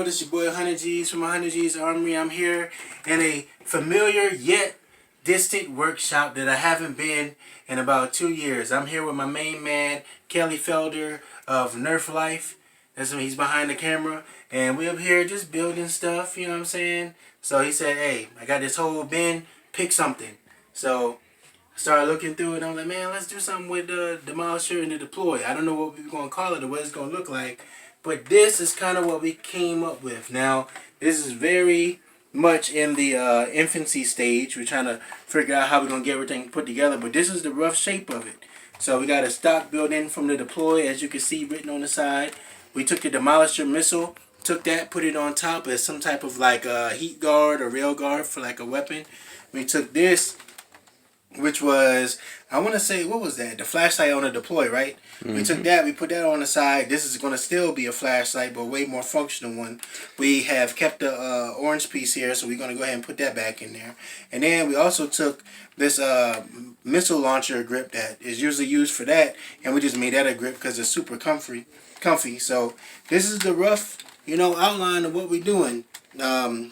This is your boy 100 G's from 100 G's Armory. I'm here in a familiar yet distant workshop that I haven't been in about 2 years. I'm here with my main man, Kelly Felder of Nerf Life. That's him. He's behind the camera. And we're up here just building stuff, you know what I'm saying? So he said, hey, I got this whole bin, pick something. So I started looking through it. I'm like, man, let's do something with the demolisher and the deploy. I don't know what we're going to call it or what it's going to look like. But this is kind of what we came up with. Now, this is very much in the infancy stage. We're trying to figure out how we're going to get everything put together. But this is the rough shape of it. So we got a stock built in from the deploy, as you can see written on the side. We took the demolisher missile, took that, put it on top as some type of like a heat guard or rail guard for like a weapon. We took this, which was, I want to say, what was that? The flashlight on the deploy, right? We took that, we put that on the side. This is going to still be a flashlight, but a way more functional one. We have kept the orange piece here, so we're going to go ahead and put that back in there. And then we also took this missile launcher grip that is usually used for that, and we just made that a grip because it's super comfy. So this is the rough, outline of what we're doing.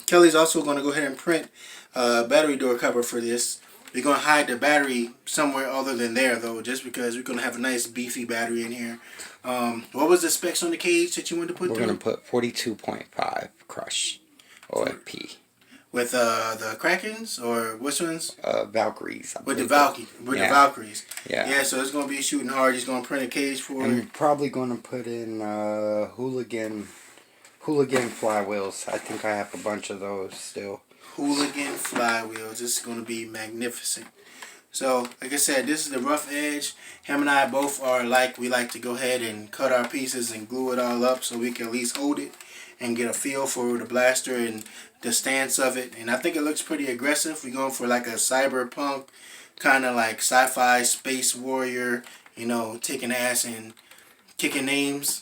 Kelly's also going to go ahead and print a battery door cover for this. We're going to hide the battery somewhere other than there, though, just because we're going to have a nice beefy battery in here. What was the specs on the cage that you wanted to put through? We're going to put 42.5 crush OFP. With the Krakens, or which ones? Valkyries. With the Valkyries. Yeah. Yeah, so it's going to be shooting hard. He's going to print a cage for it. I'm probably going to put in hooligan flywheels. I think I have a bunch of those still. Hooligan flywheels. This is going to be magnificent. So, like I said, this is the rough edge. Him and I both are like, we like to go ahead and cut our pieces and glue it all up so we can at least hold it and get a feel for the blaster and the stance of it. And I think it looks pretty aggressive. We're going for like a cyberpunk, kind of like sci-fi space warrior, taking ass and kicking names.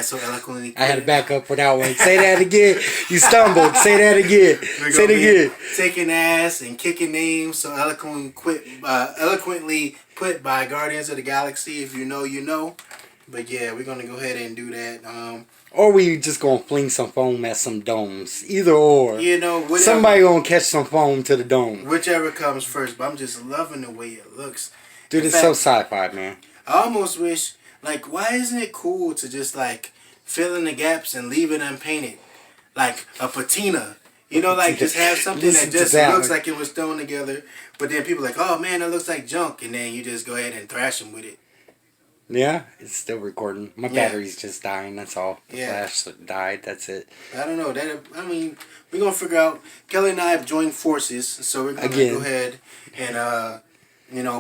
So eloquently. I had to back up for that one. Say that again. You stumbled. Say that again. Say it again. Taking ass and kicking names, so eloquently put by Guardians of the Galaxy. If you know, you know. But yeah, we're gonna go ahead and do that. Or we just gonna fling some foam at some domes. Either or. Whatever. Somebody gonna catch some foam to the dome. Whichever comes first. But I'm just loving the way it looks. Dude, it's so sci-fi, man. I almost wish. Like, why isn't it cool to just, like, fill in the gaps and leave it unpainted? Like a patina. Just have something that just looks like it was thrown together. But then people are like, oh, man, that looks like junk. And then you just go ahead and thrash them with it. Yeah, it's still recording. My battery's just dying, that's all. The flash died, that's it. I don't know. We're going to figure out. Kelly and I have joined forces. So we're going to go ahead and...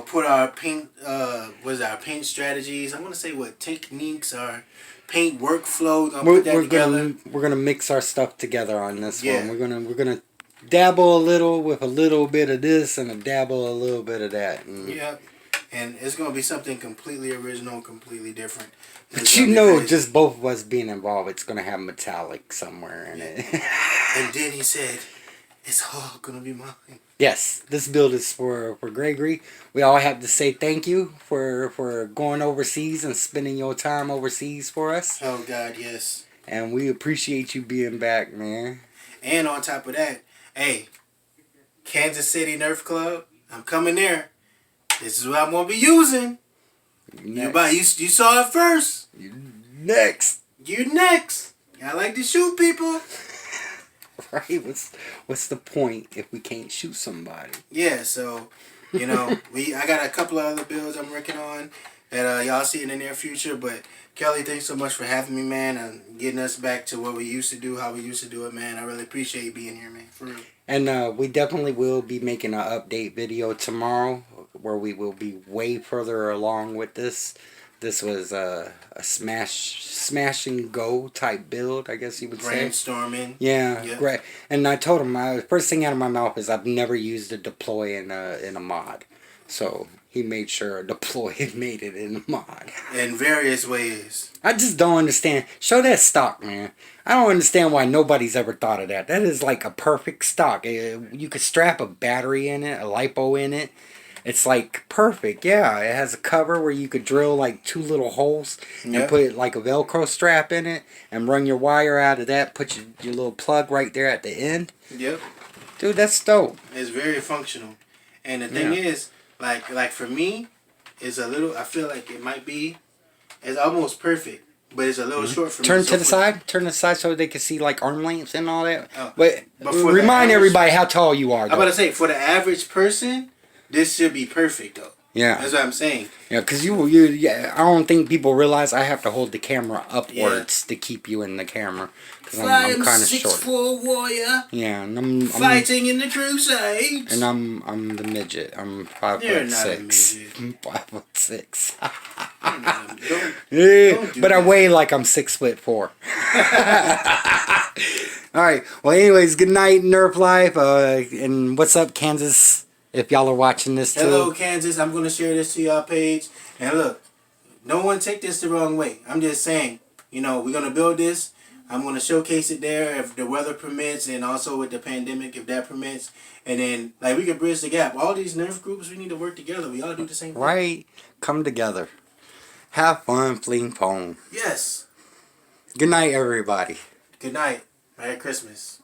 put our paint, our paint strategies. I want to say what techniques, our paint workflow. We're gonna mix our stuff together on this one. We're gonna dabble a little with a little bit of this and a little bit of that. And it's gonna be something completely original, completely different. But just both of us being involved, it's gonna have metallic somewhere in it. And then he said, "It's all gonna be mine." Yes, this build is for Gregory. We all have to say thank you for going overseas and spending your time overseas for us. Oh, God, yes. And we appreciate you being back, man. And on top of that, hey, Kansas City Nerf Club, I'm coming there. This is what I'm going to be using. You saw it first. You're next. I like to shoot people. Right? What's the point if we can't shoot somebody? Yeah, so, I got a couple of other builds I'm working on that y'all see in the near future. But, Kelly, thanks so much for having me, man, and getting us back to what we used to do, how we used to do it, man. I really appreciate you being here, man, for real. And we definitely will be making an update video tomorrow where we will be way further along with this. This was a smash and go type build, I guess you would say. Brainstorming. Yeah, great. And I told him, first thing out of my mouth is I've never used a deploy in a mod. So he made sure a deploy made it in a mod. In various ways. I just don't understand. Show that stock, man. I don't understand why nobody's ever thought of that. That is like a perfect stock. You could strap a battery in it, a lipo in it. It's like perfect. Yeah, it has a cover where you could drill like 2 little holes and Yep. put like a Velcro strap in it and run your wire out of that. Put your little plug right there at the end. Yep. Dude, that's dope. It's very functional. And the thing is, like for me, it's a little. I feel like it might be. It's almost perfect, but it's a little short for me. Turn So to the for- side. Turn to the side so they can see like arm length and all that. Oh. But But for the remind average- everybody how tall you are. I'm Though. about to say, for the average person, this should be perfect though. Yeah. That's what I'm saying. Yeah, because I don't think people realize I have to hold the camera upwards to keep you in the camera. Because I'm kind of short. 6'4" warrior. Yeah, and I'm Fighting in the Crusades. and I'm the midget. I'm 5'6". You're not a midget. I'm 5'6". Don't Yeah, do but I that. weigh like I'm 6'4". All right. Well, anyways, good night, Nerf Life. And what's up, Kansas? If y'all are watching this too. Hello, Kansas. I'm going to share this to y'all page. And look, no one take this the wrong way. I'm just saying, we're going to build this. I'm going to showcase it there if the weather permits and also with the pandemic if that permits. And then, we can bridge the gap. All these Nerf groups, we need to work together. We all do the same thing. Right. Come together. Have fun, fling pong. Yes. Good night, everybody. Good night. Merry Christmas.